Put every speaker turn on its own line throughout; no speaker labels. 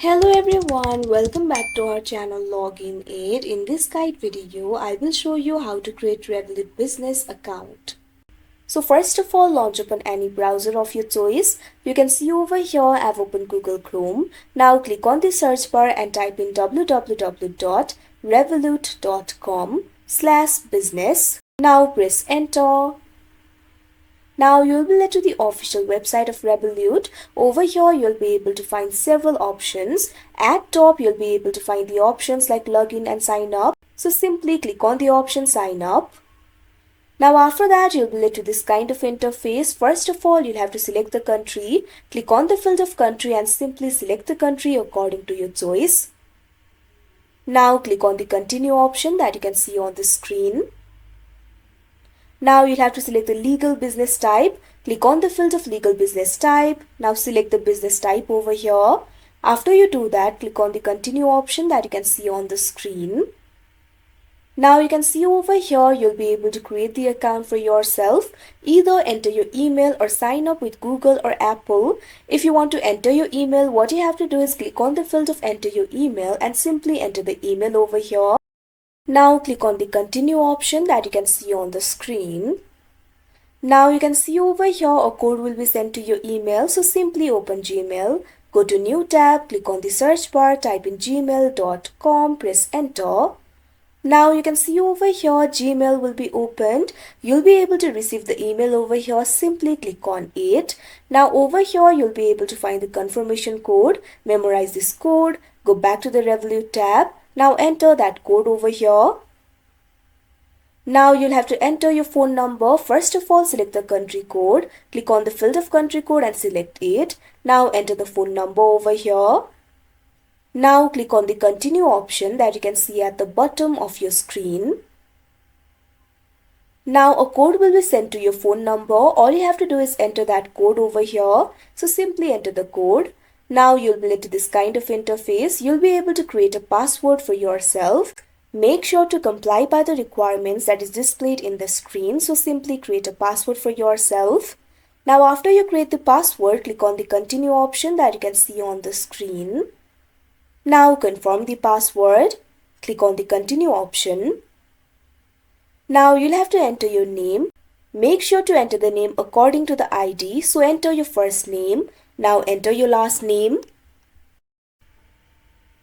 Hello everyone, welcome back to our channel Login Aid. In this guide video, I will show you how to create Revolut business account. So first of all, launch open any browser of your choice. You can see over here I've opened Google Chrome. Now click on the search bar and type in www.revolut.com/business. Now press enter. Now you'll be led to the official website of Revolut. Over here you'll be able to find several options. At top you'll be able to find the options like login and sign up. So simply click on the option sign up. Now after that you'll be led to this kind of interface. First of all you'll have to select the country. Click on the field of country and simply select the country according to your choice. Now click on the continue option that you can see on the screen. Now you'll have to select the legal business type. Click on the field of legal business type. Now select the business type over here. After you do that, click on the continue option that you can see on the screen. Now you can see over here you'll be able to create the account for yourself. Either enter your email or sign up with Google or Apple. If you want to enter your email, what you have to do is click on the field of enter your email and simply enter the email over here. Now click on the continue option that you can see on the screen. Now you can see over here a code will be sent to your email. So simply open Gmail, go to new tab, click on the search bar, type in gmail.com, press enter. Now you can see over here Gmail will be opened. You'll be able to receive the email over here. Simply click on it. Now over here you'll be able to find the confirmation code. Memorize this code. Go back to the Revolut tab. Now enter that code over here. Now you'll have to enter your phone number. First of all, select the country code. Click on the field of country code and select it. Now enter the phone number over here. Now click on the continue option that you can see at the bottom of your screen. Now a code will be sent to your phone number. All you have to do is enter that code over here. So simply enter the code. Now you'll be led to this kind of interface. You'll be able to create a password for yourself. Make sure to comply by the requirements that is displayed in the screen. So simply create a password for yourself. Now after you create the password, click on the continue option that you can see on the screen. Now confirm the password. Click on the continue option. Now you'll have to enter your name. Make sure to enter the name according to the ID. So enter your first name. Now enter your last name.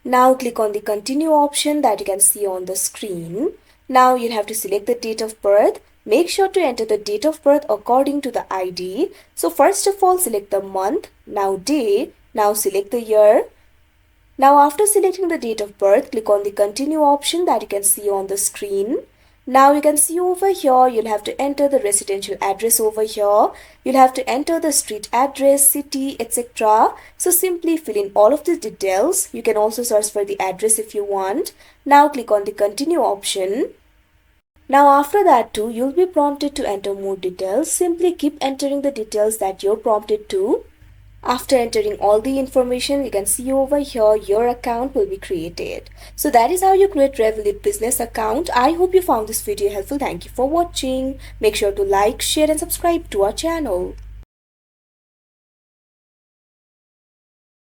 Now click on the continue option that you can see on the screen. Now you'll have to select the date of birth. Make sure to enter the date of birth according to the ID. So first of all select the month, now day, now select the year. Now after selecting the date of birth, click on the continue option that you can see on the screen. Now you can see over here, you'll have to enter the residential address over here. You'll have to enter the street address, city, etc. So simply fill in all of the details. You can also search for the address if you want. Now click on the continue option. Now after that too, you'll be prompted to enter more details. Simply keep entering the details that you're prompted to. After entering all the information, you can see over here your account will be created. So that is how you create Revolut business account. I hope you found this video helpful. Thank you for watching. Make sure to like, share and subscribe to our channel.